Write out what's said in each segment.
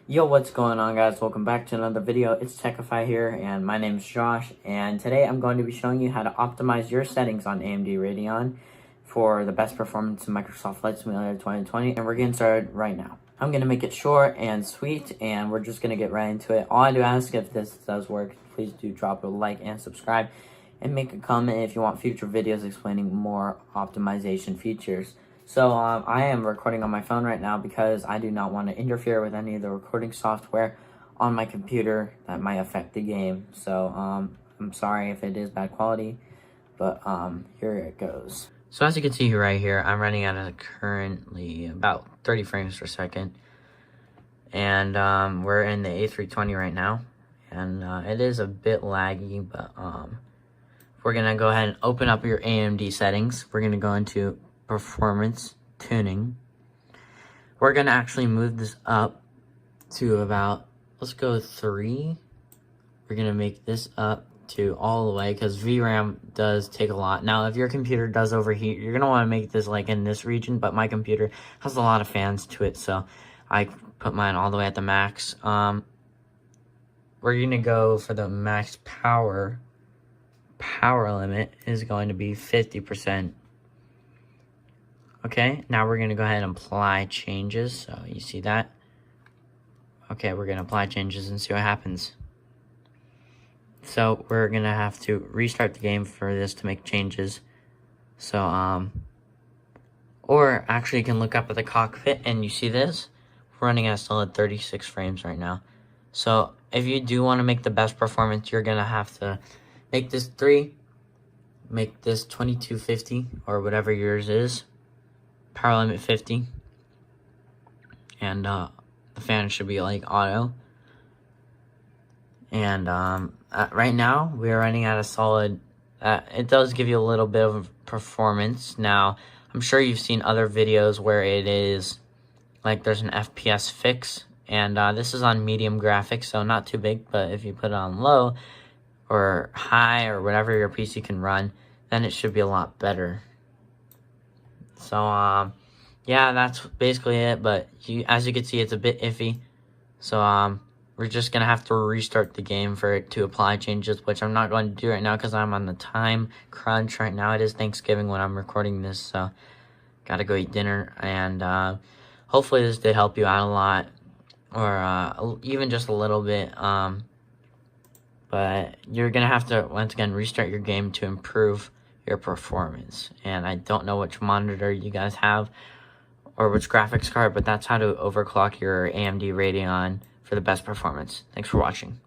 Yo, what's going on, guys? Welcome back to another video. It's Techify here, and my name's Josh, and today I'm going to be showing you how to optimize your settings on AMD Radeon for the best performance in Microsoft Flight Simulator 2020, and we're getting started right now. I'm going to make it short and sweet, and we're just going to get right into it. All I do ask, if this does work, please do drop a like and subscribe, and make a comment if you want future videos explaining more optimization features. So I am recording on my phone right now because I do not want to interfere with any of the recording software on my computer that might affect the game. So I'm sorry if it is bad quality, but here it goes. So as you can see right here, I'm running at currently about 30 frames per second. And we're in the A320 right now. And it is a bit laggy, but we're going to go ahead and open up your AMD settings. We're going to go into performance tuning. We're going to actually move this up to about, let's go 3. We're going to make this up to all the way because VRAM does take a lot. Now, if your computer does overheat, you're going to want to make this like in this region, but my computer has a lot of fans to it, so I put mine all the way at the max. We're going to go for the max power. Power limit is going to be 50%. Okay, now we're going to go ahead and apply changes. So you see that? Okay, we're going to apply changes and see what happens. So we're going to have to restart the game for this to make changes. So, or actually you can look up at the cockpit and you see this. We're running at a solid 36 frames right now. So if you do want to make the best performance, you're going to have to make this 3, make this 2250 or whatever yours is. Power limit 50, and the fan should be like auto. And right now we're running at a solid. It does give you a little bit of performance. Now I'm sure you've seen other videos where it is like there's an FPS fix, and this is on medium graphics, so not too big. But if you put it on low or high or whatever your PC can run, then it should be a lot better. So, yeah, that's basically it, but as you can see, it's a bit iffy. So, we're just going to have to restart the game for it to apply changes, which I'm not going to do right now because I'm on the time crunch right now. It is Thanksgiving when I'm recording this, so got to go eat dinner, and hopefully this did help you out a lot, or even just a little bit. But you're going to have to, once again, restart your game to improve your performance. And I don't know which monitor you guys have or which graphics card, but that's how to overclock your AMD Radeon for the best performance. Thanks for watching.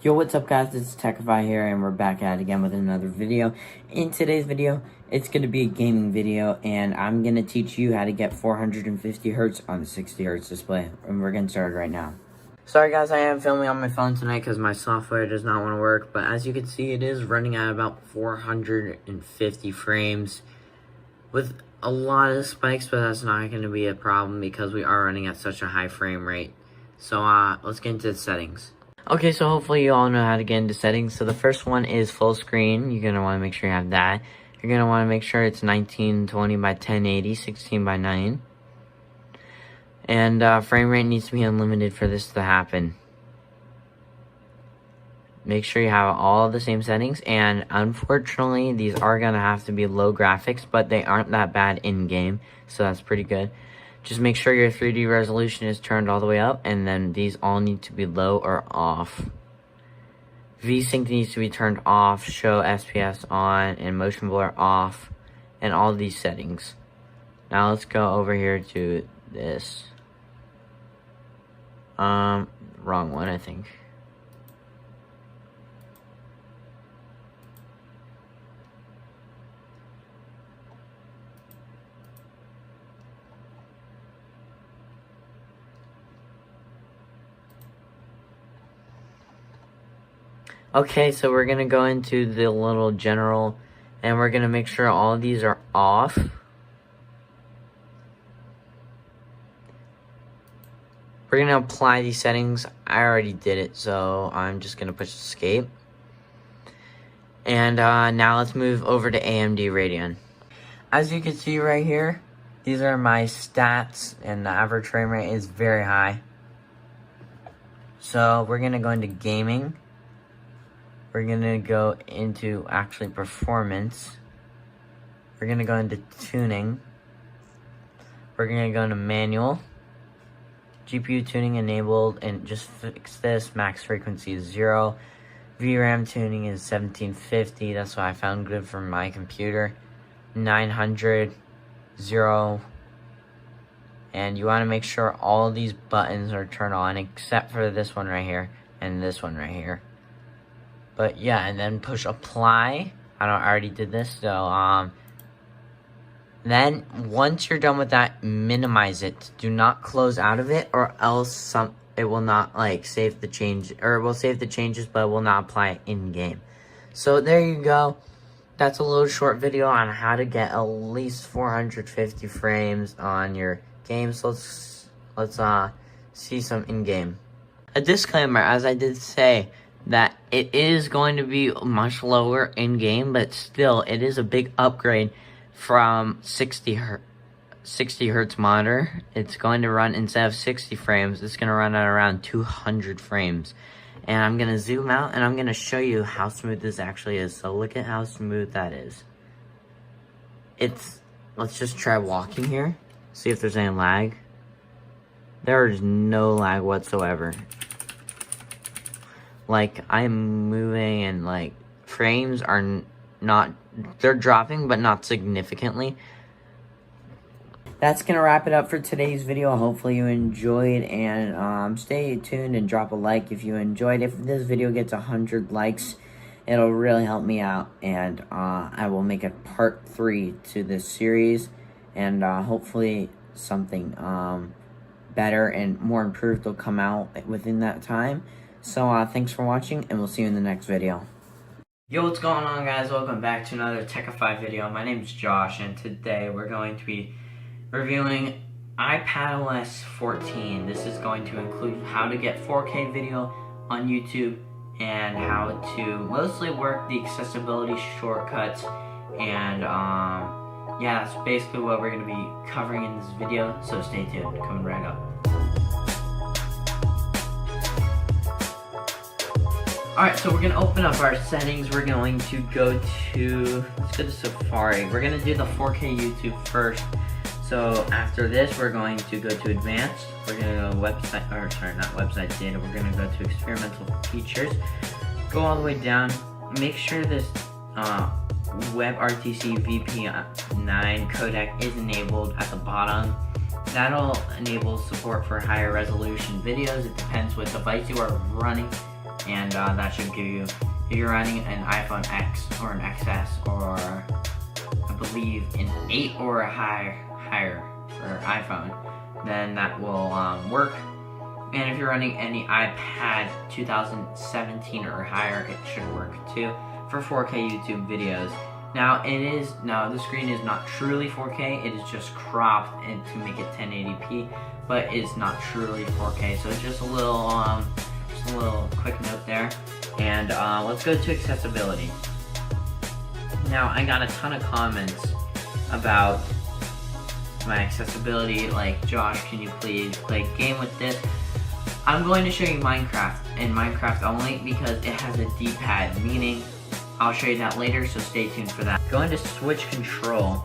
Yo, what's up guys, it's Techify here and we're back at it again with another video. In today's video, it's going to be a gaming video and I'm going to teach you how to get 450 Hz on the 60 Hz display. And we're getting started right now. Sorry guys, I am filming on my phone tonight because my software does not want to work. But as you can see, it is running at about 450 frames with a lot of spikes, but that's not going to be a problem because we are running at such a high frame rate. So let's get into the settings. Okay, so hopefully you all know how to get into settings. So the first one is full screen. You're going to want to make sure you have that. You're going to want to make sure it's 1920 by 1080, 16 by 9. And frame rate needs to be unlimited for this to happen. Make sure you have all the same settings. And unfortunately, these are going to have to be low graphics, but they aren't that bad in-game. So that's pretty good. Just make sure your 3D resolution is turned all the way up, and then these all need to be low or off. VSync needs to be turned off, show SPS on, and motion blur off, and all these settings. Now let's go over here to this. Wrong one, I think. Okay, so we're going to go into the little general, and we're going to make sure all of these are off. We're going to apply these settings. I already did it, so I'm just going to push escape. And now let's move over to AMD Radeon. As you can see right here, these are my stats, and the average frame rate is very high. So we're going to go into gaming. We're going to go into actually performance. We're going to go into tuning. We're going to go into manual. GPU tuning enabled, and just fix this. Max frequency is 0. VRAM tuning is 1750. That's what I found good for my computer. 900, 0. And you want to make sure all these buttons are turned on except for this one right here and this one right here. But yeah, and then push apply. I already did this, so then once you're done with that, minimize it. Do not close out of it, or else it will not like save the change, or it will save the changes, but it will not apply it in game. So there you go. That's a little short video on how to get at least 450 frames on your game. So let's see some in game. A disclaimer, as I did say, that it is going to be much lower in-game, but still, it is a big upgrade from 60 Hertz monitor. It's going to run, instead of 60 frames, it's going to run at around 200 frames. And I'm going to zoom out, and I'm going to show you how smooth this actually is. So look at how smooth that is. Let's just try walking here, see if there's any lag. There is no lag whatsoever. Like, I'm moving and, like, frames are not, they're dropping, but not significantly. That's going to wrap it up for today's video. Hopefully you enjoyed, and stay tuned and drop a like if you enjoyed. If this video gets 100 likes, it'll really help me out, and I will make a part 3 to this series, and hopefully something better and more improved will come out within that time. So, thanks for watching, and we'll see you in the next video. Yo, what's going on, guys? Welcome back to another Techify video. My name is Josh, and today we're going to be reviewing iPadOS 14. This is going to include how to get 4K video on YouTube, and how to mostly work the accessibility shortcuts, and yeah, that's basically what we're going to be covering in this video, so stay tuned. Coming right up. Alright, so we're going to open up our settings. We're going to go to, let's go to Safari. We're going to do the 4K YouTube first. So after this, we're going to go to Advanced. We're going to go website, or sorry, not website data. We're going to go to Experimental Features. Go all the way down. Make sure this WebRTC VP9 codec is enabled at the bottom. That'll enable support for higher resolution videos. It depends what device you are running and that should give you, if you're running an iPhone X or an XS or I believe an 8 or a higher for iPhone, then that will work. And if you're running any iPad 2017 or higher, it should work too for 4K YouTube videos. Now the screen is not truly 4K, it is just cropped and to make it 1080p, but it's not truly 4K. So it's just a little quick note there. And let's go to accessibility. Now I got a ton of comments about my accessibility, like, Josh, can you please play a game with this? I'm going to show you Minecraft, and Minecraft only, because it has a D-pad, meaning I'll show you that later, so stay tuned for that. Go into Switch Control,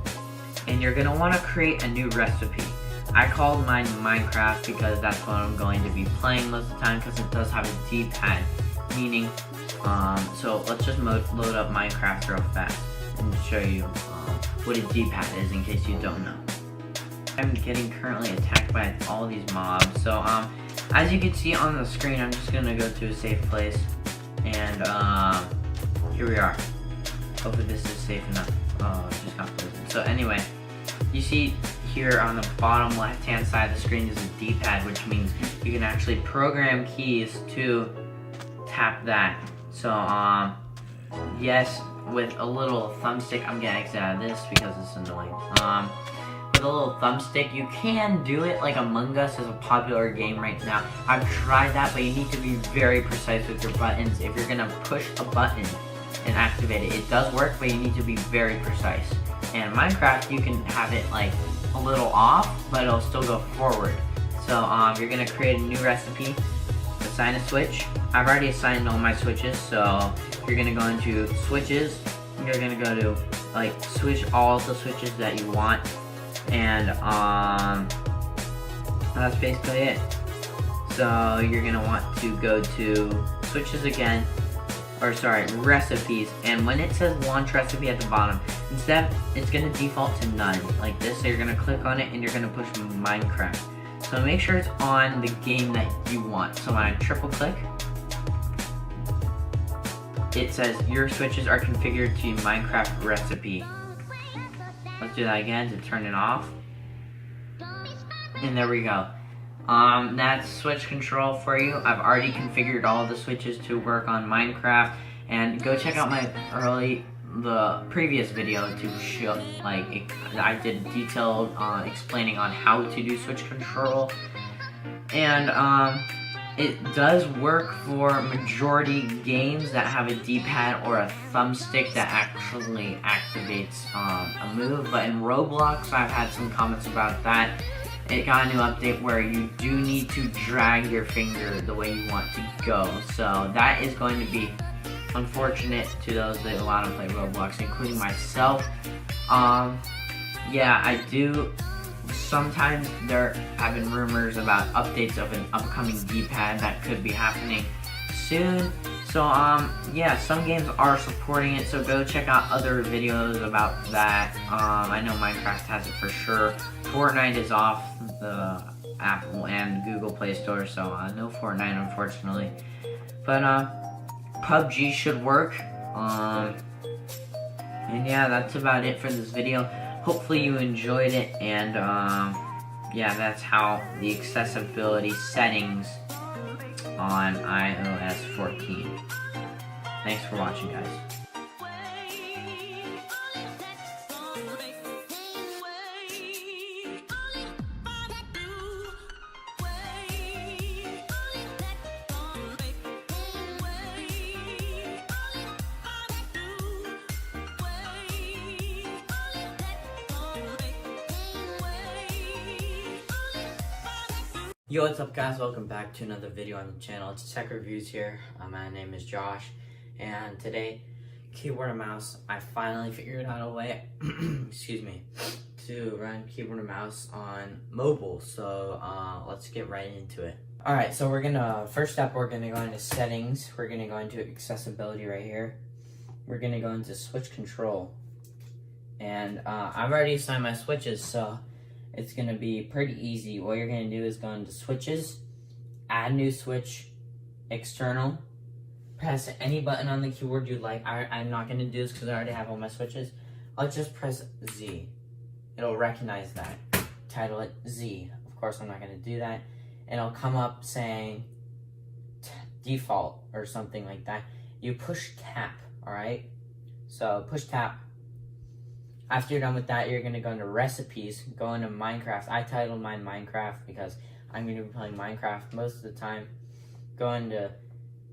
and you're going to want to create a new recipe. I called mine Minecraft because that's what I'm going to be playing most of the time, because it does have a D-pad, meaning, so let's just load up Minecraft real fast and show you what a D-pad is in case you don't know. I'm getting currently attacked by all these mobs, so as you can see on the screen, I'm just gonna go to a safe place, and here we are. Hopefully this is safe enough. Oh, it just got frozen. So anyway, you see here on the bottom left-hand side of the screen is a D-pad, which means you can actually program keys to tap that. So yes, with a little thumbstick, I'm getting exit out of this because it's annoying. With a little thumbstick, you can do it. Like Among Us is a popular game right now. I've tried that, but you need to be very precise with your buttons. If you're gonna push a button and activate it, it does work, but you need to be very precise. And Minecraft, you can have it like a little off, but it'll still go forward. So you're gonna create a new recipe, assign a switch. I've already assigned all my switches, so you're gonna go into switches. You're gonna go to like switch all the switches that you want. And that's basically it. So you're gonna want to go to switches again, or sorry, recipes, and when it says launch recipe at the bottom, instead it's gonna default to none, like this. So you're gonna click on it and you're gonna push Minecraft. So make sure it's on the game that you want. So when I triple click, it says your switches are configured to Minecraft recipe. Let's do that again to turn it off. And there we go. That's switch control for you. I've already configured all the switches to work on Minecraft. And go check out the previous video to show, like, I did detailed explaining on how to do switch control. And it does work for majority games that have a D-pad or a thumbstick that actually activates a move, but in Roblox, I've had some comments about that. It got a new update where you do need to drag your finger the way you want to go, so that is going to be unfortunate to those that want to play Roblox, including myself. Yeah, I do. Sometimes there have been rumors about updates of an upcoming D-pad that could be happening soon. So yeah, some games are supporting it, so go check out other videos about that. I know Minecraft has it for sure. Fortnite is off the Apple and Google Play Store, so no Fortnite, unfortunately. But PUBG should work. And yeah, that's about it for this video. Hopefully you enjoyed it, and yeah, that's how the accessibility settings on iOS 14. Thanks for watching, guys. Yo, what's up, guys? Welcome back to another video on the channel. It's Tech Reviews here. My name is Josh, and today, keyboard and mouse, I finally figured out a way excuse me, to run keyboard and mouse on mobile. So let's get right into it. Alright, so first step, we're gonna go into settings. We're gonna go into accessibility right here. We're gonna go into switch control, and I've already assigned my switches, so it's going to be pretty easy. What you're going to do is go into switches, add new switch, external, press any button on the keyboard you like. I'm not going to do this because I already have all my switches. I'll just press Z. It'll recognize that. Title it Z. Of course, I'm not going to do that. And it'll come up saying default or something like that. You push tap, alright? So push tap. After you're done with that, you're going to go into recipes, go into Minecraft. I titled mine Minecraft because I'm going to be playing Minecraft most of the time. Go into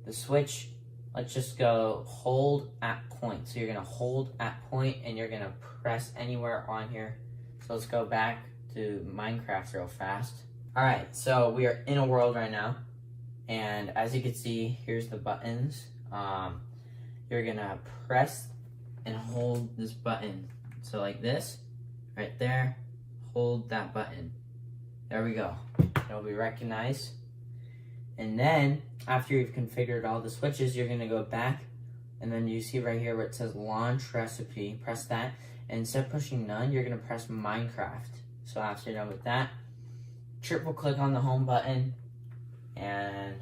the switch. Let's just go hold at point. So you're going to hold at point and you're going to press anywhere on here. So let's go back to Minecraft real fast. Alright, so we are in a world right now. And as you can see, here's the buttons. You're going to press and hold this button. So like this, right there, hold that button. There we go. It'll be recognized. And then, after you've configured all the switches, you're going to go back. And then you see right here where it says launch recipe. Press that. And instead of pushing none, you're going to press Minecraft. So after you're done with that, triple click on the home button. And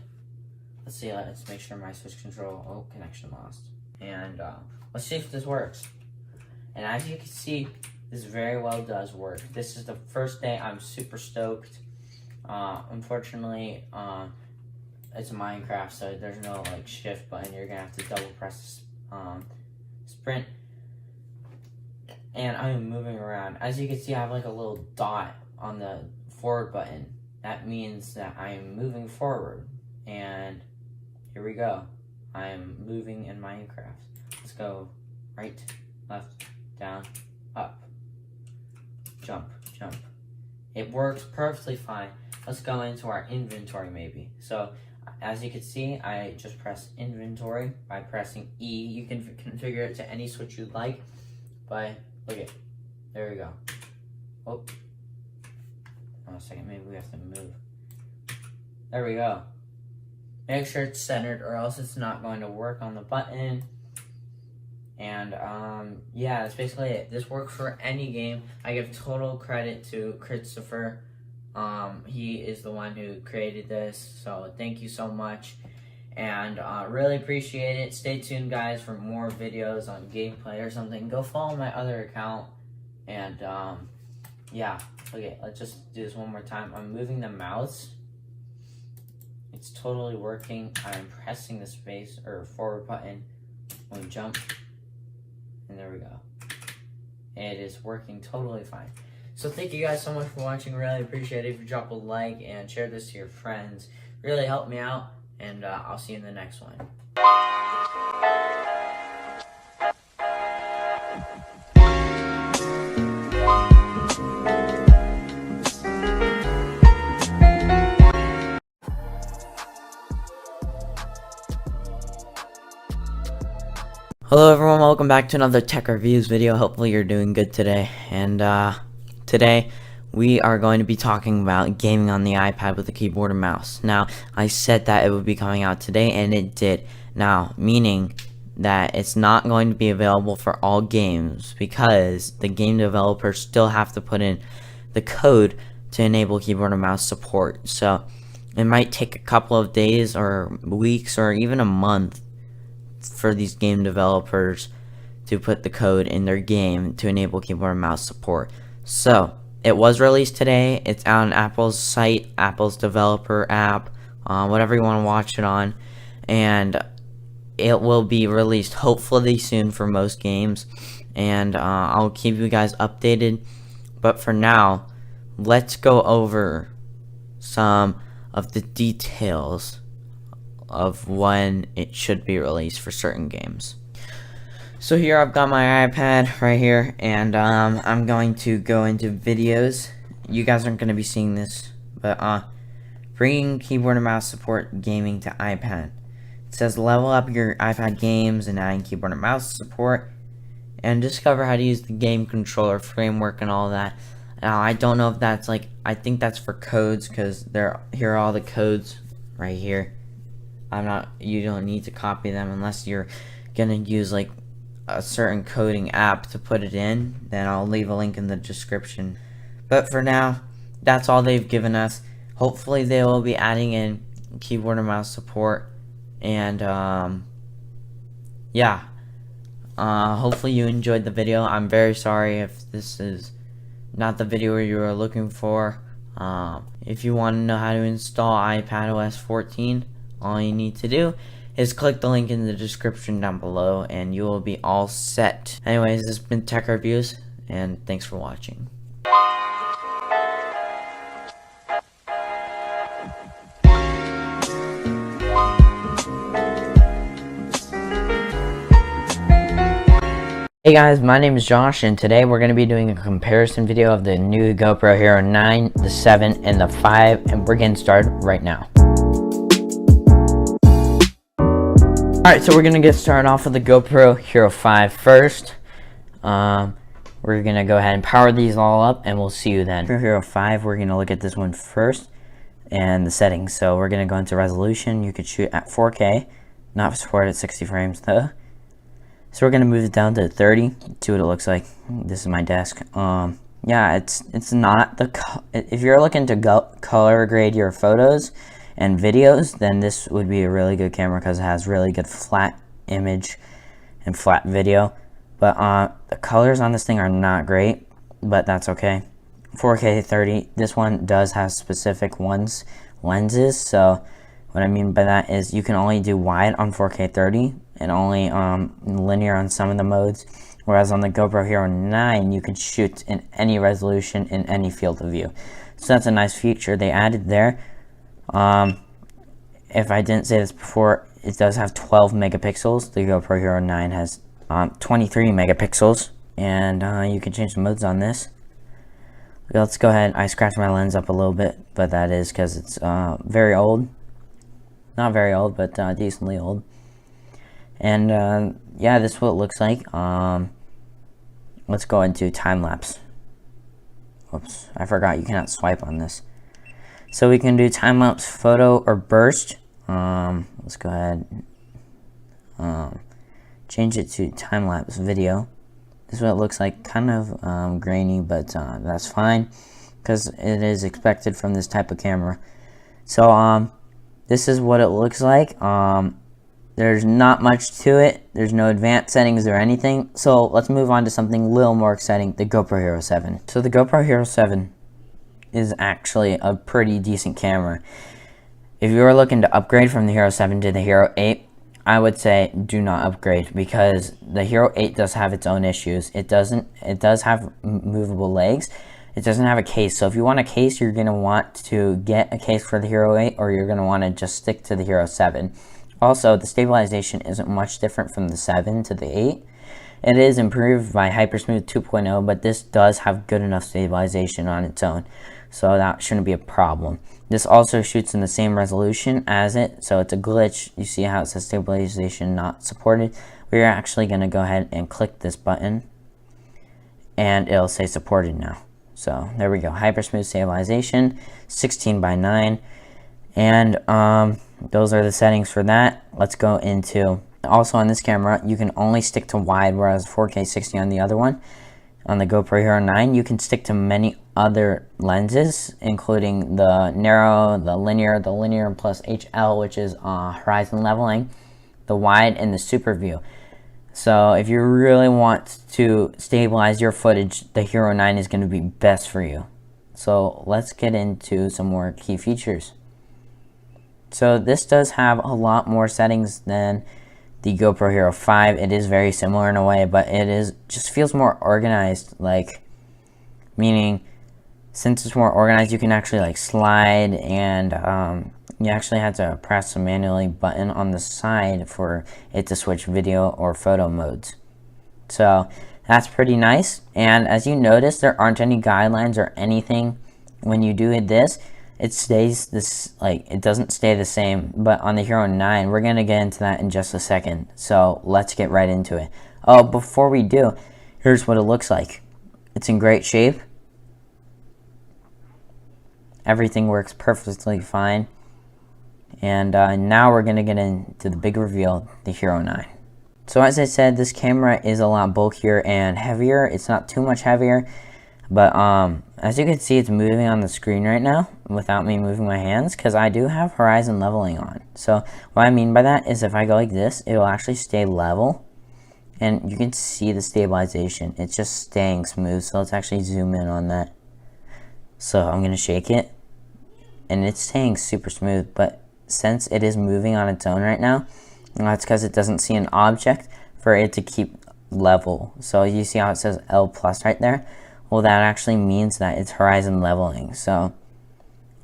let's see, let's make sure my switch control, oh, connection lost. And let's see if this works. And as you can see, this very well does work. This is the first day. I'm super stoked. Unfortunately, it's Minecraft, so there's no like shift button. You're gonna have to double press sprint. And I'm moving around. As you can see, I have like a little dot on the forward button. That means that I'm moving forward. And here we go. I'm moving in Minecraft. Let's go right, left, down, up, jump, jump. It works perfectly fine. Let's go into our inventory maybe. So as you can see, I just press inventory by pressing E. You can configure it to any switch you'd like, but look at, there we go. Oh, hold on a second, maybe we have to move. There we go. Make sure it's centered or else it's not going to work on the button. And yeah, that's basically it. This works for any game. I give total credit to Christopher. He is the one who created this, so thank you so much. And really appreciate it. Stay tuned, guys, for more videos on gameplay or something. Go follow my other account. And yeah, okay, let's just do this one more time. I'm moving the mouse. It's totally working. I'm pressing the space or forward button when we jump. And there we go. It is working totally fine. So thank you guys so much for watching. Really appreciate it. If you drop a like and share this to your friends, really help me out. And I'll see you in the next one. Hello everyone, welcome back to another tech reviews video. Hopefully you're doing good today. And today we are going to be talking about gaming on the iPad with a keyboard and mouse. Now, I said that it would be coming out today, and it did. Now, meaning that it's not going to be available for all games because the game developers still have to put in the code to enable keyboard and mouse support. So it might take a couple of days or weeks or even a month for these game developers to put the code in their game to enable keyboard and mouse support. So it was released today. It's on Apple's site, Apple's developer app, whatever you want to watch it on, and it will be released hopefully soon for most games, and I'll keep you guys updated. But for now, let's go over some of the details of when it should be released for certain games. So here I've got my iPad right here, and I'm going to go into videos. You guys aren't going to be seeing this, but bringing keyboard and mouse support gaming to iPad. It says level up your iPad games and adding keyboard and mouse support, and discover how to use the game controller framework and all that. Now I don't know if that's like, I think that's for codes, because here are all the codes right here. You don't need to copy them unless you're gonna use like a certain coding app to put it in. Then I'll leave a link in the description. But for now, that's all they've given us. Hopefully they will be adding in keyboard and mouse support, and yeah, hopefully you enjoyed the video. I'm very sorry if this is not the video you were looking for. If you want to know how to install iPadOS 14, all you need to do is click the link in the description down below and you will be all set. Anyways, this has been Tech Reviews, and thanks for watching. Hey guys, my name is Josh, and today we're going to be doing a comparison video of the new GoPro Hero 9, the 7, and the 5, and we're getting started right now. Alright, so we're going to get started off with the GoPro Hero 5 first. We're going to go ahead and power these all up, and we'll see you then. For Hero 5, we're going to look at this one first, and the settings. So we're going to go into resolution. You could shoot at 4K, not supported at 60 frames though. So we're gonna move it down to 30. See what it looks like. This is my desk. Yeah, it's not the if you're looking to color grade your photos and videos, then this would be a really good camera because it has really good flat image and flat video. But the colors on this thing are not great, but that's okay. 4K 30. This one does have specific lenses. So what I mean by that is you can only do wide on 4K 30 and only linear on some of the modes, whereas on the GoPro Hero 9 you can shoot in any resolution in any field of view. So that's a nice feature they added there. If I didn't say this before, it does have 12 megapixels. The GoPro Hero 9 has 23 megapixels, and you can change the modes on this. Let's go ahead. I scratched my lens up a little bit, but that is because it's very old. Not very old, but decently old. And yeah, this is what it looks like. Let's go into time-lapse. Oops, I forgot you cannot swipe on this. So we can do time-lapse photo or burst. Let's go ahead, change it to time-lapse video. This is what it looks like. Kind of grainy, but that's fine because it is expected from this type of camera. So this is what it looks like. There's not much to it. There's no advanced settings or anything. So let's move on to something a little more exciting, the GoPro Hero 7. So the GoPro Hero 7 is actually a pretty decent camera. If you are looking to upgrade from the Hero 7 to the Hero 8, I would say do not upgrade because the Hero 8 does have its own issues. It does have movable legs. It doesn't have a case. So if you want a case, you're going to want to get a case for the Hero 8, or you're going to want to just stick to the Hero 7. Also, the stabilization isn't much different from the 7 to the 8. It is improved by Hypersmooth 2.0, but this does have good enough stabilization on its own, so that shouldn't be a problem. This also shoots in the same resolution as it, so it's a glitch. You see how it says stabilization not supported? We're actually going to go ahead and click this button, and it'll say supported now. So there we go, Hypersmooth stabilization, 16:9, and those are the settings for that. Let's go into, also on this camera, you can only stick to wide, whereas 4K 60 on the other one. On the GoPro Hero 9, you can stick to many other lenses, including the narrow, the linear plus HL, which is horizon leveling, the wide, and the super view. So if you really want to stabilize your footage, the Hero 9 is going to be best for you. So let's get into some more key features. So this does have a lot more settings than the GoPro Hero 5. It is very similar in a way, but it just feels more organized, like, meaning since it's more organized, you can actually like slide, and you actually have to press a manually button on the side for it to switch video or photo modes. So that's pretty nice. And as you notice, there aren't any guidelines or anything when you do this. It stays this, like, it doesn't stay the same. But on the Hero 9, we're going to get into that in just a second. So let's get right into it. Oh, before we do, here's what it looks like. It's in great shape. Everything works perfectly fine. And now we're going to get into the big reveal, the Hero 9. So as I said, this camera is a lot bulkier and heavier. It's not too much heavier. But as you can see, it's moving on the screen right now without me moving my hands, because I do have horizon leveling on. So what I mean by that is if I go like this, it will actually stay level, and you can see the stabilization. It's just staying smooth. So let's actually zoom in on that. So I'm gonna shake it, and it's staying super smooth. But since it is moving on its own right now, that's because it doesn't see an object for it to keep level. So you see how it says L plus right there? Well, that actually means that it's horizon leveling. So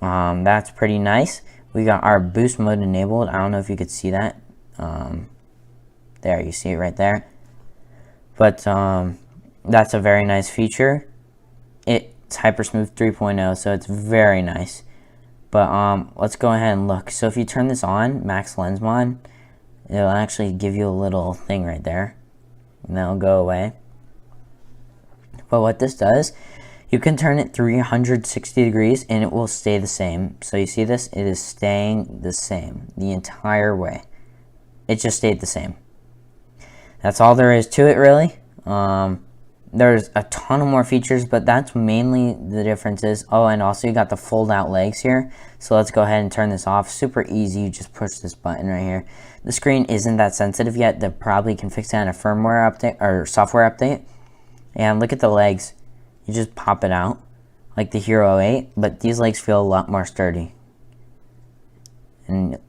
that's pretty nice. We got our boost mode enabled. I don't know if you could see that. There, you see it right there. But that's a very nice feature. It's Hypersmooth 3.0, so it's very nice. But let's go ahead and look. So if you turn this on, max lens mod, it'll actually give you a little thing right there, and that'll go away. But what this does, you can turn it 360 degrees and it will stay the same. So you see this? It is staying the same the entire way. It just stayed the same. That's all there is to it, really. There's a ton of more features, but that's mainly the differences. Oh, and also you got the fold out legs here. So let's go ahead and turn this off. Super easy. You just push this button right here. The screen isn't that sensitive yet. They probably can fix that in a firmware update or software update. And look at the legs. You just pop it out like the Hero 8, but these legs feel a lot more sturdy. And it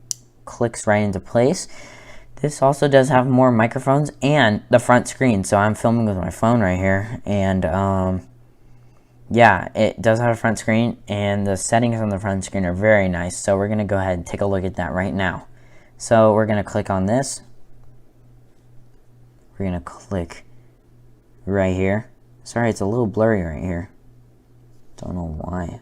clicks right into place. This also does have more microphones and the front screen. So I'm filming with my phone right here. And yeah, it does have a front screen, and the settings on the front screen are very nice. So we're going to go ahead and take a look at that right now. So we're going to click on this. We're going to click right here. Sorry, it's a little blurry right here. Don't know why.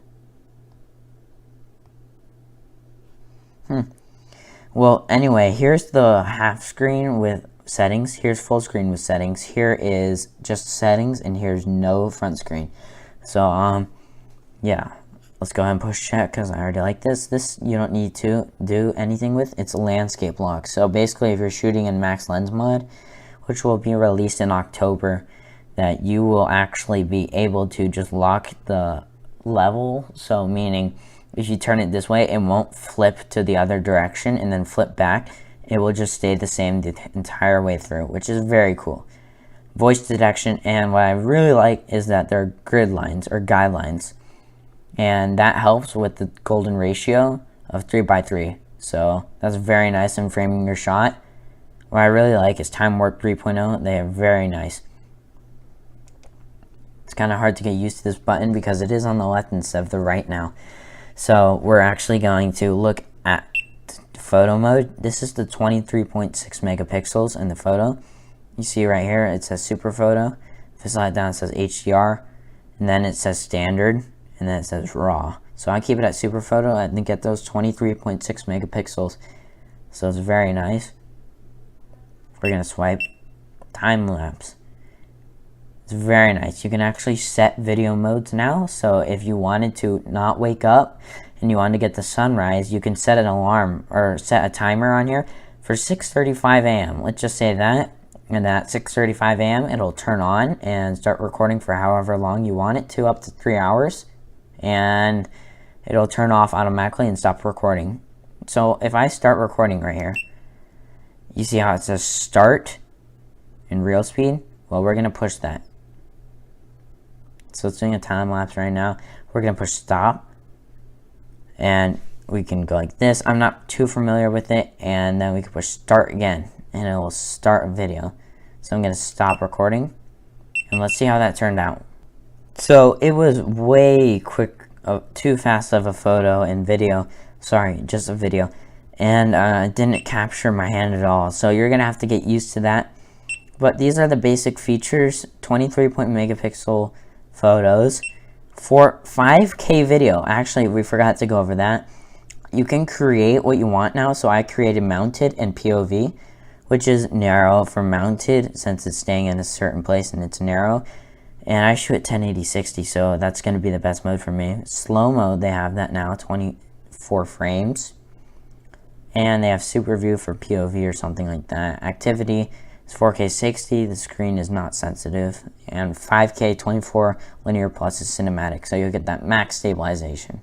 Well, anyway, here's the half screen with settings. Here's full screen with settings. Here is just settings, and here's no front screen. So, yeah. Let's go ahead and push check, because I already like this. This you don't need to do anything with. It's a landscape lock. So basically, if you're shooting in max lens mod, which will be released in October, that you will actually be able to just lock the level. So meaning if you turn it this way, it won't flip to the other direction and then flip back. It will just stay the same the entire way through, which is very cool. Voice detection, and what I really like is that they're grid lines or guidelines, and that helps with the golden ratio of 3:3. So that's very nice in framing your shot. What I really like is Time Warp 3.0. They are very nice. It's kind of hard to get used to this button because it is on the left instead of the right now. So we're actually going to look at photo mode. This is the 23.6 megapixels in the photo. You see right here, it says super photo. If I slide down, it says HDR, and then it says standard, and then it says raw. So I keep it at super photo. I think get those 23.6 megapixels. So it's very nice. We're gonna swipe time lapse. It's very nice. You can actually set video modes now. So if you wanted to not wake up and you wanted to get the sunrise, you can set an alarm or set a timer on here for 6:35 a.m. Let's just say that. And then at 6:35 a.m. it'll turn on and start recording for however long you want it to, up to 3 hours. And it'll turn off automatically and stop recording. So if I start recording right here, you see how it says start in real speed? Well, we're going to push that. So it's doing a time lapse right now. We're going to push stop, and we can go like this. I'm not too familiar with it, and then we can push start again, and it will start a video. So I'm going to stop recording, and let's see how that turned out. So it was way quick, too fast of a photo and video. Sorry, just a video. And it didn't capture my hand at all. So you're going to have to get used to that. But these are the basic features. 23 megapixel photos for 5K video. Actually, we forgot to go over that. You can create what you want now. So I created mounted and POV, which is narrow for mounted since it's staying in a certain place and it's narrow. And I shoot 1080-60, so that's going to be the best mode for me. Slow mode, they have that now, 24 frames. And they have super view for POV or something like that. Activity, It's 4K 60, the screen is not sensitive, and 5K 24 linear plus is cinematic, so you'll get that max stabilization.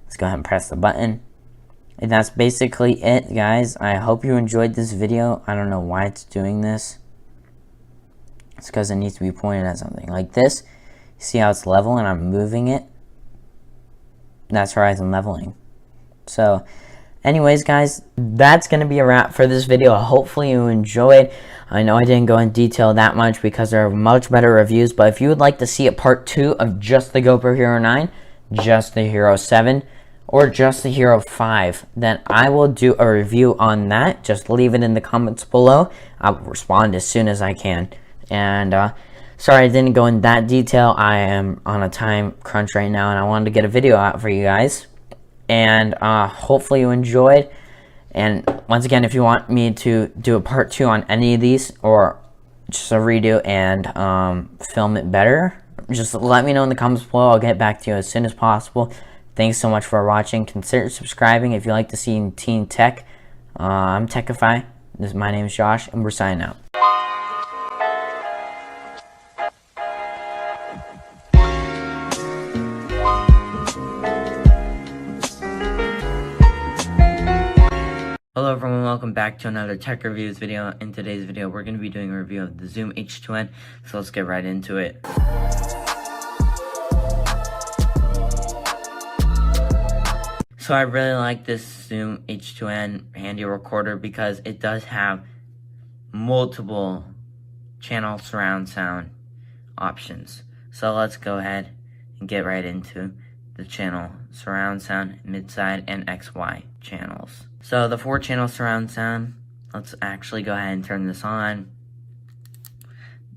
Let's go ahead and press the button. And that's basically it, guys. I hope you enjoyed this video. I don't know why it's doing this. It's because it needs to be pointed at something like this. You see how it's level and I'm moving it? That's horizon leveling. So anyways, guys, that's going to be a wrap for this video. Hopefully you enjoyed. I know I didn't go in detail that much because there are much better reviews, but if you would like to see a part 2 of just the GoPro Hero 9, just the Hero 7, or just the Hero 5, then I will do a review on that. Just leave it in the comments below. I'll respond as soon as I can. And sorry I didn't go in that detail. I am on a time crunch right now, and I wanted to get a video out for you guys. And hopefully you enjoyed. And once again, if you want me to do a part 2 on any of these, or just a redo and film it better, just let me know in the comments below. I'll get back to you as soon as possible. Thanks so much for watching. Consider subscribing if you like to see teen tech. I'm Techify. My name is Josh, and we're signing out. Hello everyone, welcome back to another tech reviews video. In today's video, we're going to be doing a review of the Zoom H2n, so let's get right into it. So I really like this Zoom H2n handy recorder because it does have multiple channel surround sound options. So let's go ahead and get right into the channel surround sound, mid-side, and XY channels. So the 4-channel surround sound, let's actually go ahead and turn this on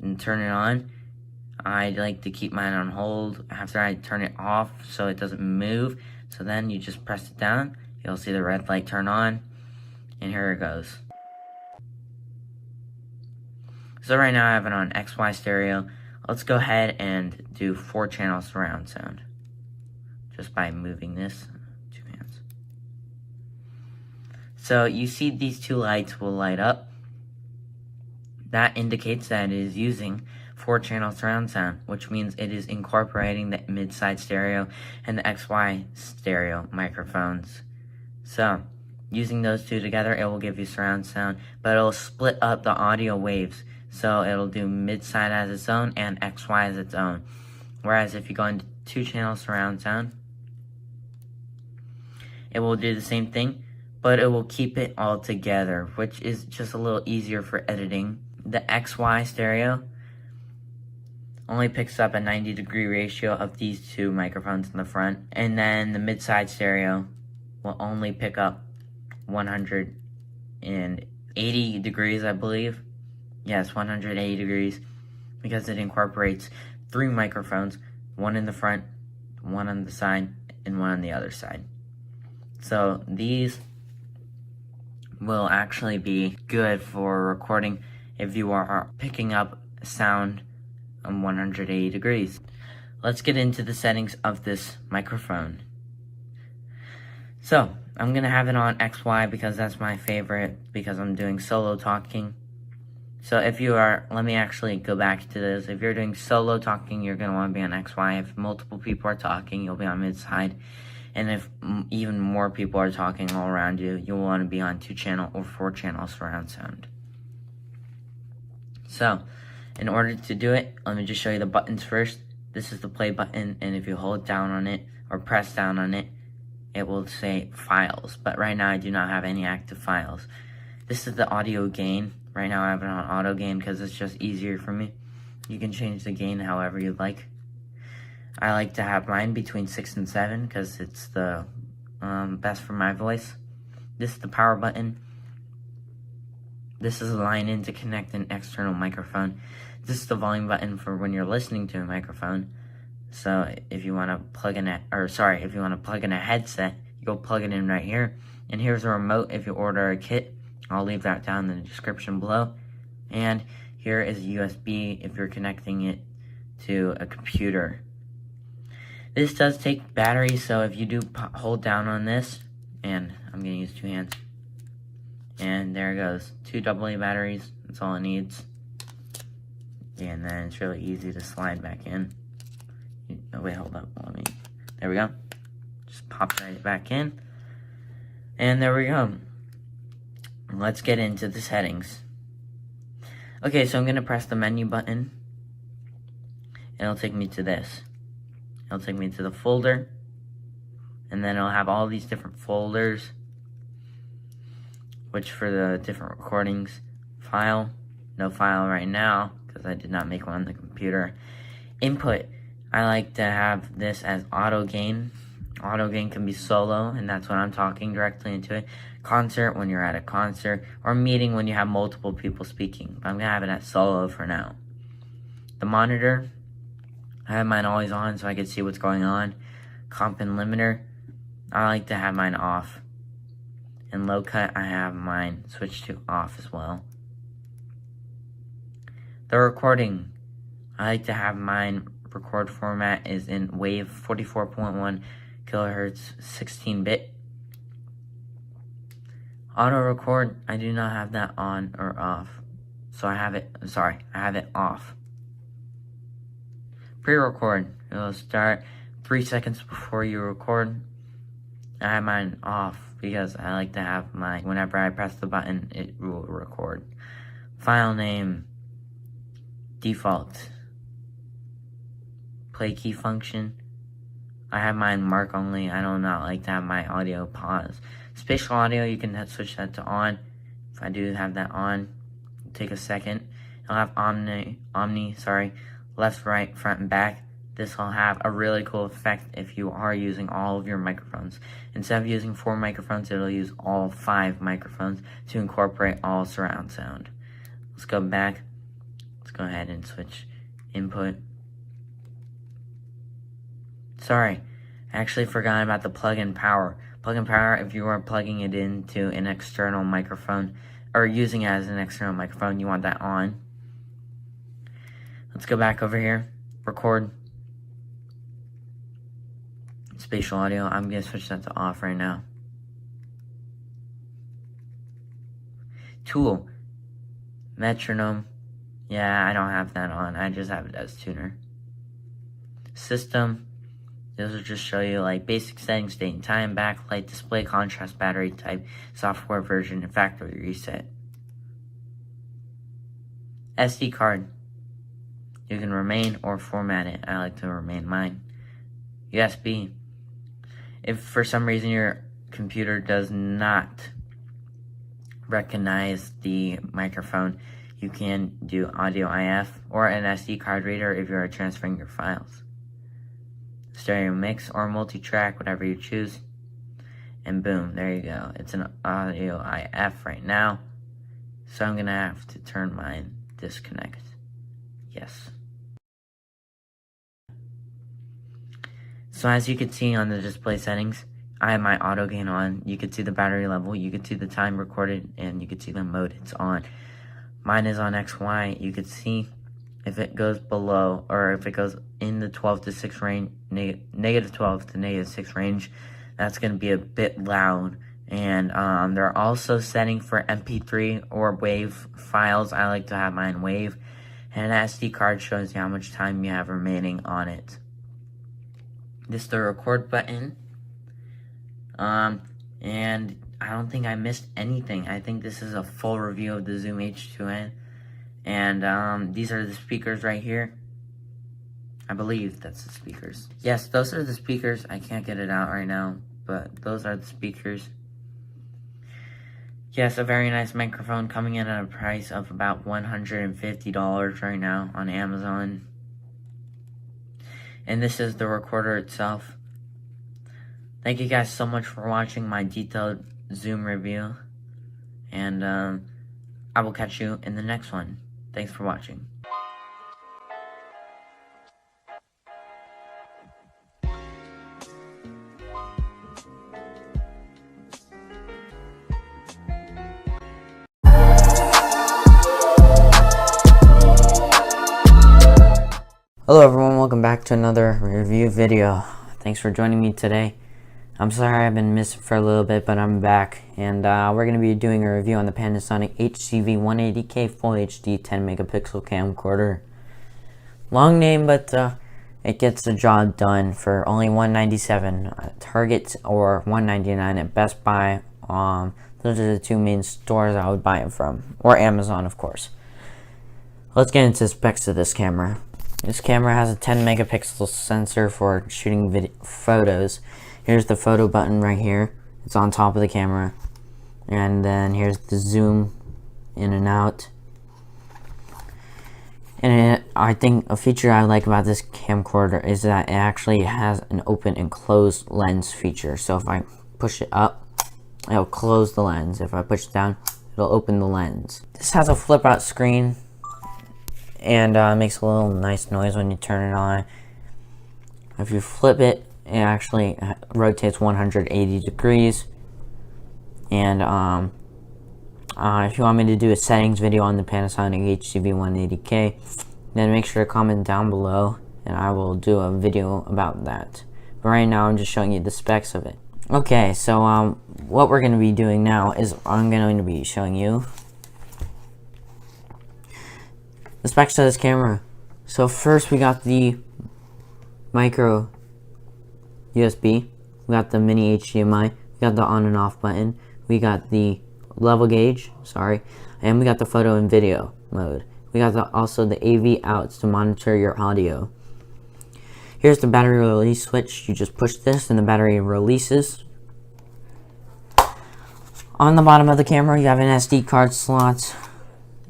and turn it on. I like to keep mine on hold after I turn it off so it doesn't move. So then you just press it down, you'll see the red light turn on, and here it goes. So right now I have it on XY stereo. Let's go ahead and do 4-channel surround sound just by moving this 2 hands. So you see these 2 lights will light up. That indicates that it is using 4-channel surround sound, which means it is incorporating the mid-side stereo and the XY stereo microphones. So using those 2 together, it will give you surround sound, but it'll split up the audio waves. So it'll do mid-side as its own and XY as its own. Whereas if you go into 2-channel surround sound, it will do the same thing, but it will keep it all together, which is just a little easier for editing. The XY stereo only picks up a 90-degree ratio of these 2 microphones in the front, and then the mid-side stereo will only pick up 180 degrees, I believe. Yes, 180 degrees, because it incorporates 3 microphones, 1 in the front, 1 on the side, and 1 on the other side. So these will actually be good for recording if you are picking up sound on 180 degrees. Let's get into the settings of this microphone. So I'm gonna have it on XY because that's my favorite, because I'm doing solo talking. So if you are, let me actually go back to this. If you're doing solo talking, you're gonna wanna be on XY. If multiple people are talking, you'll be on mid-side. And if even more people are talking all around you, you'll wanna be on 2-channel or 4-channel surround sound. So in order to do it, let me just show you the buttons first. This is the play button, and if you hold down on it or press down on it, it will say files. But right now I do not have any active files. This is the audio gain. Right now I have it on auto gain because it's just easier for me. You can change the gain however you'd like. I like to have mine between 6 and 7 because it's the best for my voice. This is the power button. This is a line in to connect an external microphone. This is the volume button for when you're listening to a microphone. So if you want to plug in if you want to plug in a headset, you go plug it in right here. And here's a remote if you order a kit. I'll leave that down in the description below. And here is USB if you're connecting it to a computer. This does take battery, so if you do hold down on this, and I'm going to use 2 hands, and there it goes, 2 AA batteries, That's all it needs. And then it's really easy to slide back in. Oh, wait, hold up. There we go. Just pops right back in. And there we go. Let's get into the settings. Okay, so I'm going to press the menu button. And it'll take me to this. It'll take me to the folder. And then it'll have all these different folders. Which for the different recordings. File. No file right now, because I did not make one on the computer. Input. I like to have this as auto gain. Auto gain can be solo, and that's when I'm talking directly into it. Concert, when you're at a concert. Or meeting, when you have multiple people speaking. I'm going to have it at solo for now. The monitor, I have mine always on so I can see what's going on. Comp and limiter, I like to have mine off. And low cut, I have mine switched to off as well. The recording, I like to have mine record format is in WAV 44.1 kilohertz 16-bit. Auto record, I do not have that on or off. So I have it off. Pre-record, it'll start 3 seconds before you record. I have mine off because I like to have mine, whenever I press the button, it will record. File name, default. Play key function, I have mine mark only. I do not like to have my audio pause. Spatial audio, you can switch that to on. If I do have that on, take a second. I'll have omni, left, right, front, and back. This will have a really cool effect if you are using all of your microphones. Instead of using 4 microphones, it'll use all 5 microphones to incorporate all surround sound. Let's go back. Let's go ahead and switch input. Sorry, I actually forgot about the plug-in power. Plug-in power, if you are plugging it into an external microphone, or using it as an external microphone, you want that on. Let's go back over here. Record. Spatial audio, I'm going to switch that to off right now. Tool. Metronome. Yeah, I don't have that on. I just have it as tuner. System. This will just show you like basic settings, date and time, backlight, display, contrast, battery type, software version, and factory reset. SD card. You can remain or format it. I like to remain mine. USB. If for some reason your computer does not recognize the microphone, you can do audio IF or an SD card reader if you are transferring your files. Stereo mix or multi-track, whatever you choose. And boom, there you go. It's an audio IF right now. So I'm going to have to turn mine disconnect. Yes. So as you can see on the display settings, I have my auto gain on. You can see the battery level, you can see the time recorded, and you can see the mode it's on. Mine is on XY. You can see if it goes below, or if it goes in the 12 to 6 range, negative 12 to negative 6 range, that's going to be a bit loud. And they're also setting for MP3 or WAV files. I like to have mine WAV. And an SD card shows you how much time you have remaining on it. This is the record button. And I don't think I missed anything. I think this is a full review of the Zoom H2n. And these are the speakers right here. I believe that's the speakers. Yes, those are the speakers. I can't get it out right now, but those are the speakers. Yes, a very nice microphone coming in at a price of about $150 right now on Amazon. And this is the recorder itself. Thank you guys so much for watching my detailed Zoom review. And I will catch you in the next one. Thanks for watching. Hello everyone, welcome back to another review video. Thanks for joining me today. I'm sorry I've been missing for a little bit, but I'm back, and we're going to be doing a review on the Panasonic HCV 180K Full HD 10 megapixel camcorder. Long name, but it gets the job done for only $197 at Target or $199 at Best Buy. Those are the two main stores I would buy it from, or Amazon, of course. Let's get into the specs of this camera. This camera has a 10 megapixel sensor for shooting photos. Here's the photo button right here. It's on top of the camera. And then here's the zoom in and out. And I think a feature I like about this camcorder is that it actually has an open and closed lens feature. So if I push it up, it'll close the lens. If I push it down, it'll open the lens. This has a flip out screen and makes a little nice noise when you turn it on. If you flip it, it actually rotates 180 degrees. And if you want me to do a settings video on the Panasonic HCV 180K, then make sure to comment down below and I will do a video about that. But right now I'm just showing you the specs of it. Okay, so what we're going to be doing now is I'm going to be showing you the specs of this camera. So first we got the micro USB, we got the mini HDMI, we got the on and off button, we got the level gauge, and we got the photo and video mode. We got also the AV outs to monitor your audio. Here's the battery release switch. You just push this and the battery releases. On the bottom of the camera you have an SD card slot,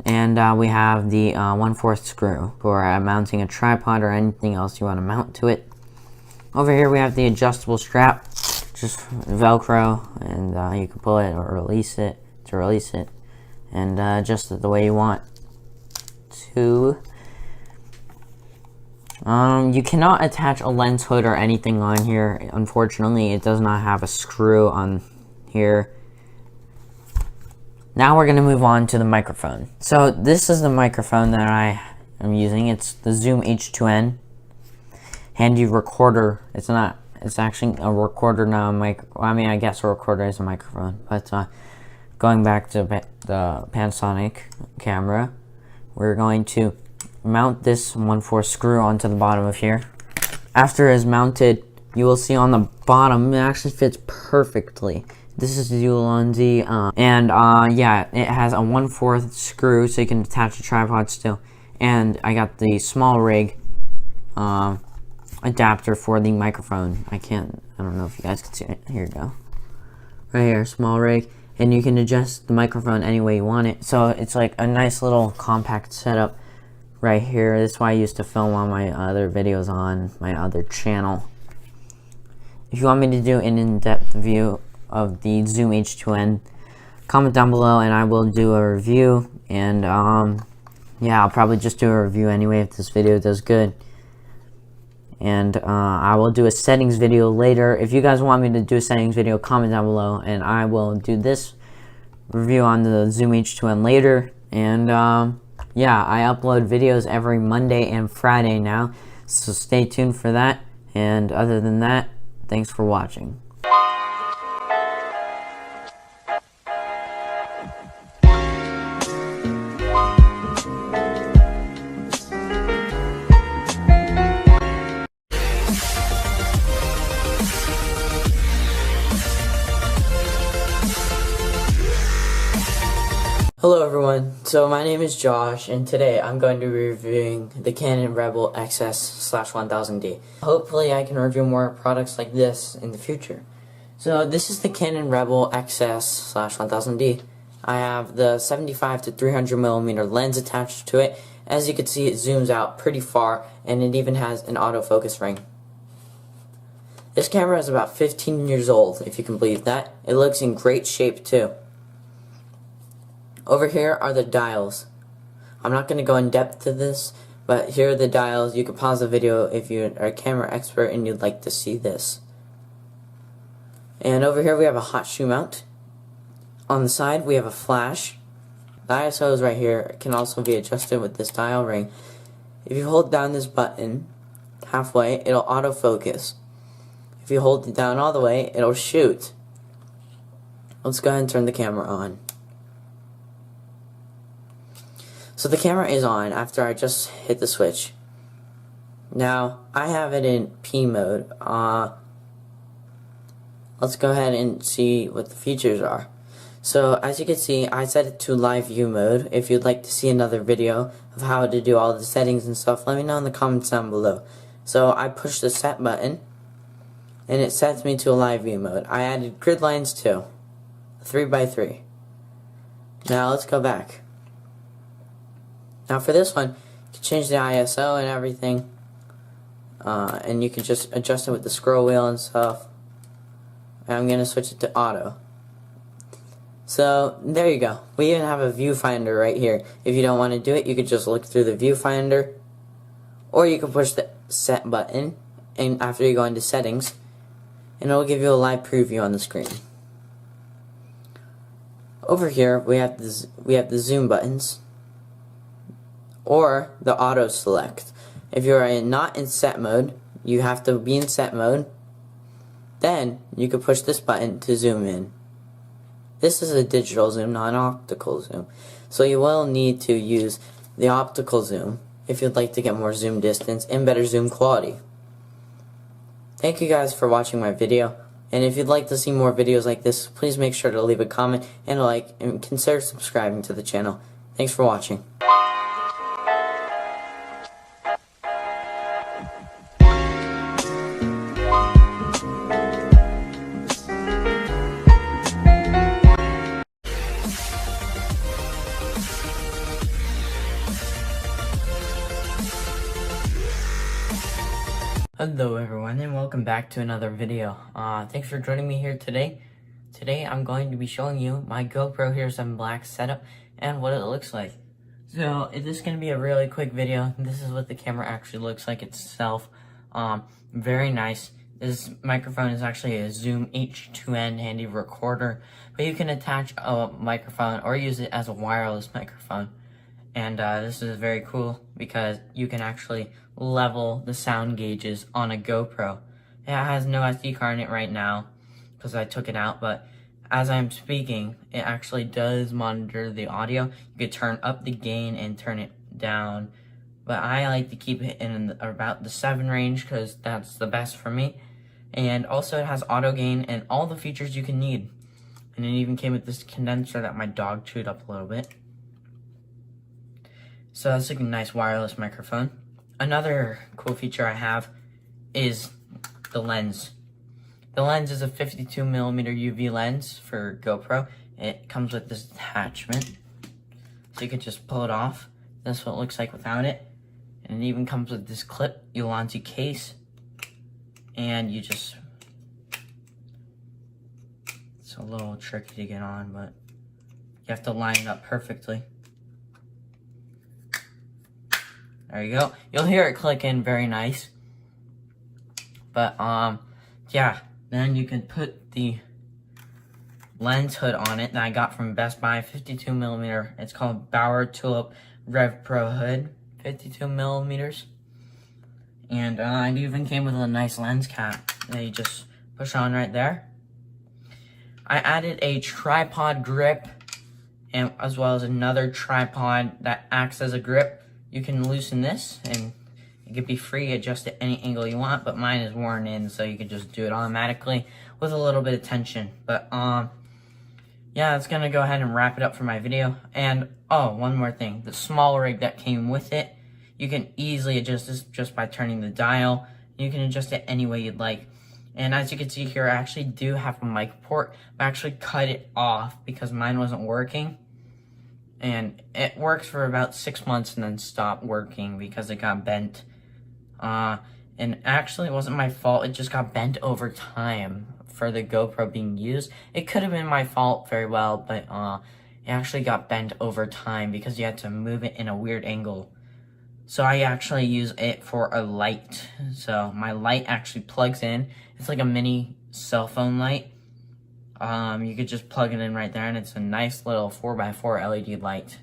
and we have the 1/4 screw for mounting a tripod or anything else you want to mount to it. Over here we have the adjustable strap, just Velcro, and you can pull it or release it and adjust it the way you want to. You cannot attach a lens hood or anything on here. Unfortunately, it does not have a screw on here. Now we're going to move on to the microphone. So this is the microphone that I am using. It's the Zoom H2n handy recorder. It's actually a recorder, not a mic. Well, I mean, I guess a recorder is a microphone. But going back to the Panasonic camera, we're going to mount this 1/4 screw onto the bottom of here. After it is mounted, you will see on the bottom, it actually fits perfectly. This is Zulonzi, yeah, it has a 1/4 screw, so you can attach a tripod still. And I got the small rig adapter for the microphone. I don't know if you guys can see it. Here you go. Right here, small rig. And you can adjust the microphone any way you want it. So it's like a nice little compact setup right here. That's why I used to film all my other videos on my other channel. If you want me to do an in-depth view of the Zoom H2n, comment down below and I will do a review. And yeah, I'll probably just do a review anyway if this video does good. And I will do a settings video later. If you guys want me to do a settings video, comment down below and I will do this review on the Zoom H2n later. And yeah, I upload videos every Monday and Friday now, so stay tuned for that. And other than that, thanks for watching. Hello everyone, so my name is Josh and today I'm going to be reviewing the Canon Rebel XS/1000D. Hopefully I can review more products like this in the future. So this is the Canon Rebel XS/1000D. I have the 75 to 300mm lens attached to it. As you can see, it zooms out pretty far and it even has an autofocus ring. This camera is about 15 years old, if you can believe that. It looks in great shape too. Over here are the dials. I'm not going to go in depth to this, but here are the dials. You can pause the video if you are a camera expert and you'd like to see this. And over here we have a hot shoe mount. On the side we have a flash. The ISO is right here. It can also be adjusted with this dial ring. If you hold down this button halfway, it'll autofocus. if you hold it down all the way, it'll shoot. Let's go ahead and turn the camera on. So the camera is on after I just hit the switch. Now, I have it in P mode. Let's go ahead and see what the features are. So, as you can see, I set it to live view mode. If you'd like to see another video of how to do all the settings and stuff, let me know in the comments down below. So, I push the set button, and it sets me to a live view mode. I added grid lines too, 3x3. Now, let's go back. Now, for this one, you can change the ISO and everything. And you can just adjust it with the scroll wheel and stuff. And I'm going to switch it to auto. So, there you go. We even have a viewfinder right here. If you don't want to do it, you could just look through the viewfinder. Or you can push the set button, and after you go into settings, and it will give you a live preview on the screen. Over here, we have the zoom buttons, or the auto select. If you're not in set mode, you have to be in set mode. Then you can push this button to zoom in. This is a digital zoom, not an optical zoom. So you will need to use the optical zoom if you'd like to get more zoom distance and better zoom quality. Thank you guys for watching my video. And if you'd like to see more videos like this, please make sure to leave a comment and a like, and consider subscribing to the channel. Thanks for watching. Hello everyone, and welcome back to another video. Thanks for joining me here today. Today I'm going to be showing you my GoPro Hero 7 Black setup and what it looks like. So this is going to be a really quick video. This is what the camera actually looks like itself. Very nice. This microphone is actually a Zoom H2n handy recorder, but you can attach a microphone or use it as a wireless microphone. And this is very cool because you can actually level the sound gauges on a GoPro. It has no SD card in it right now because I took it out, but as I'm speaking, it actually does monitor the audio. You could turn up the gain and turn it down, but I like to keep it in about the 7 range because that's the best for me. And also it has auto gain and all the features you can need. And it even came with this condenser that my dog chewed up a little bit. So that's a nice wireless microphone. Another cool feature I have is the lens. The lens is a 52mm UV lens for GoPro. It comes with this attachment, so you could just pull it off. That's what it looks like without it. And it even comes with this clip Ulanzi case, and you just, it's a little tricky to get on, but you have to line it up perfectly. There you go. You'll hear it click in, very nice. But, yeah. Then you can put the lens hood on it that I got from Best Buy, 52mm. It's called Bauer Tulip Rev Pro Hood, 52mm. And it even came with a nice lens cap that you just push on right there. I added a tripod grip, and as well as another tripod that acts as a grip. You can loosen this, and it could be free, adjust at any angle you want, but mine is worn in, so you can just do it automatically with a little bit of tension. But, yeah, that's gonna go ahead and wrap it up for my video. And, oh, one more thing. The small rig that came with it, you can easily adjust this just by turning the dial. You can adjust it any way you'd like. And as you can see here, I actually do have a mic port, but I actually cut it off because mine wasn't working. And it works for about 6 months and then stopped working because it got bent. And actually it wasn't my fault, it just got bent over time for the GoPro being used. It could have been my fault very well, but it actually got bent over time because you had to move it in a weird angle. So I actually use it for a light. So my light actually plugs in. It's like a mini cell phone light. You could just plug it in right there, and it's a nice little 4x4 LED light,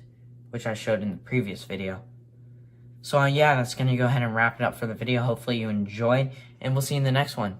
which I showed in the previous video. So yeah, that's going to go ahead and wrap it up for the video. Hopefully you enjoyed, and we'll see you in the next one.